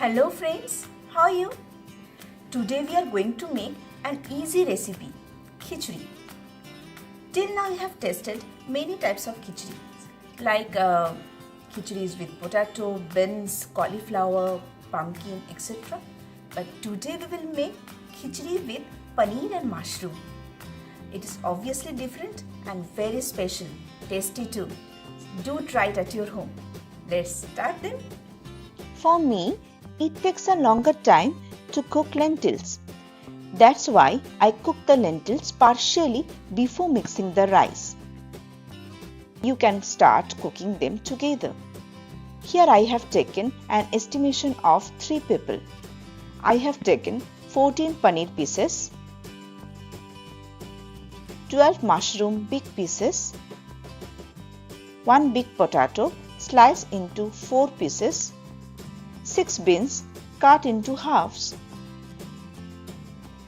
Hello friends, how are you? Today we are going to make an easy recipe, khichdi. Till now I have tested many types of khichdi like khichdi's with potato, beans, cauliflower, pumpkin, etc. But today we will make khichdi with paneer and mushroom. It is obviously different and very special, tasty too. Do try it at your home. Let's start then. For me, it takes a longer time to cook lentils. That's why I cook the lentils partially before mixing the rice. You can start cooking them together. Here I have taken an estimation of 3 people. I have taken 14 paneer pieces, 12 mushroom big pieces, 1 big potato sliced into 4 pieces, 6 beans cut into halves,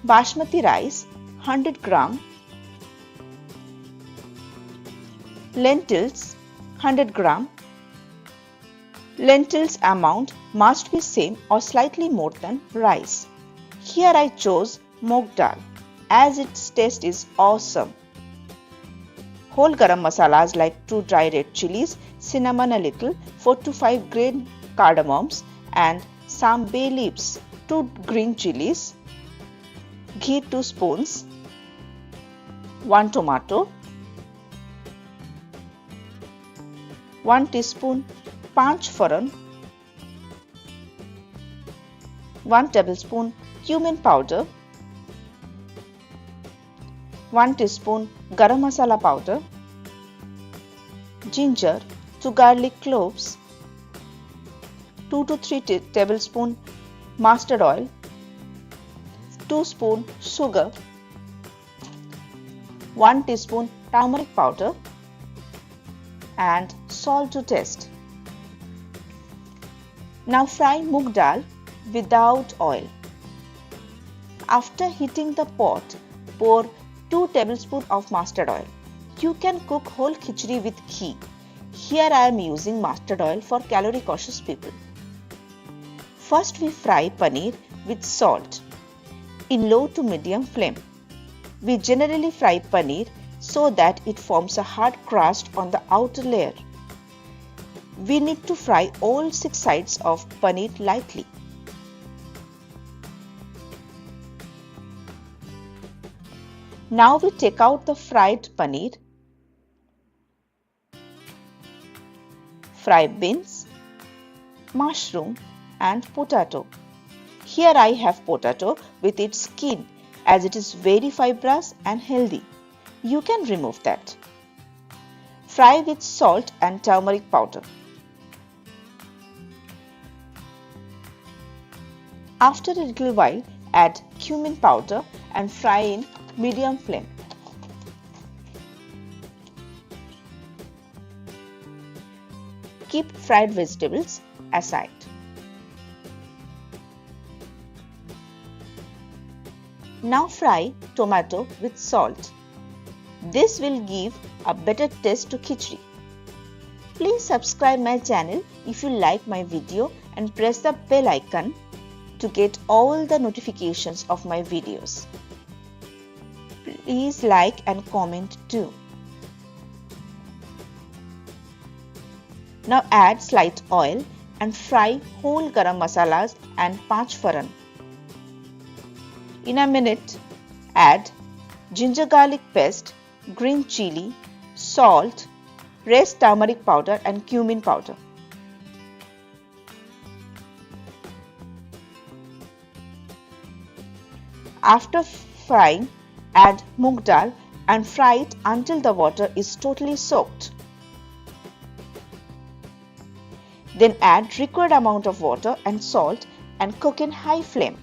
basmati rice 100 gram, lentils 100 gram. Lentils amount must be same or slightly more than rice. Here I chose moong dal as its taste is awesome. Whole garam masalas like 2 dry red chilies, cinnamon a little, 4 to 5 grain cardamoms and some bay leaves, 2 green chilies, ghee 2 spoons, 1 tomato, 1 teaspoon panch foran, 1 tablespoon cumin powder, 1 teaspoon garam masala powder, ginger, 2 garlic cloves, 2 to 3 tablespoon mustard oil, 2 spoon sugar, 1 teaspoon turmeric powder and salt to taste. Now fry moong dal without oil. After heating the pot, pour 2 tablespoons of mustard oil. You can cook whole khichdi with ghee. Here I am using mustard oil for calorie cautious people. First we fry paneer with salt in low to medium flame. We generally fry paneer so that it forms a hard crust on the outer layer. We need to fry all 6 sides of paneer lightly. Now we take out the fried paneer. Fry beans, mushroom and potato. Here I have potato with its skin as it is very fibrous and healthy. You can remove that. Fry with salt and turmeric powder. After a little while, add cumin powder and fry in medium flame. Keep fried vegetables aside. Now fry tomato with salt. This will give a better taste to khichdi. Please subscribe my channel if you like my video and press the bell icon to get all the notifications of my videos. Please like and comment too. Now add slight oil and fry whole garam masalas and panch foran. In a minute, add ginger garlic paste, green chili, salt, raised turmeric powder and cumin powder. After frying, add moong dal and fry it until the water is totally soaked. Then add required amount of water and salt and cook in high flame.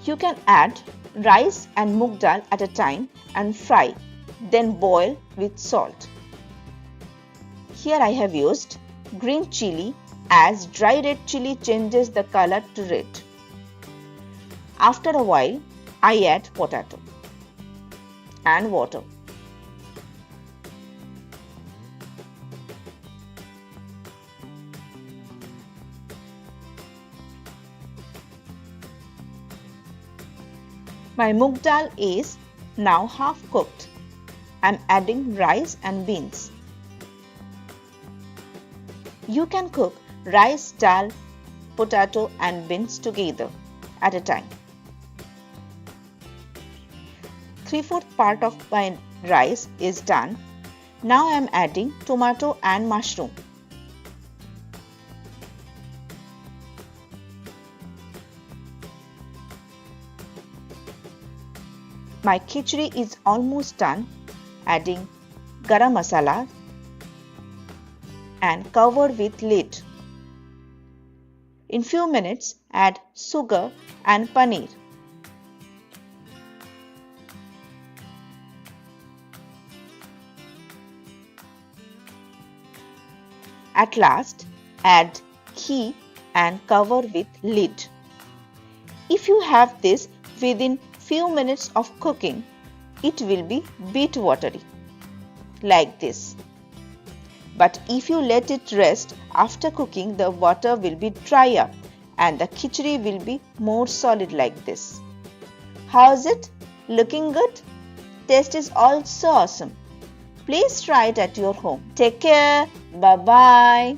You can add rice and moong dal at a time and fry, then boil with salt. Here I have used green chili as dry red chili changes the color to red. After a while, I add potato and water. My moong dal is now half cooked. I'm adding rice and beans. You can cook rice, dal, potato and beans together at a time. 3/4 part of my rice is done. Now I am adding tomato and mushroom. My khichdi is almost done. Adding garam masala and cover with lid. In few minutes, add sugar and paneer. At last, add ghee and cover with lid. If you have this within few minutes of cooking, it will be bit watery, like this. But if you let it rest after cooking, the water will be dry up and the khichdi will be more solid like this. How is it? Looking good? Taste is also awesome. Please try it at your home. Take care. Bye-bye.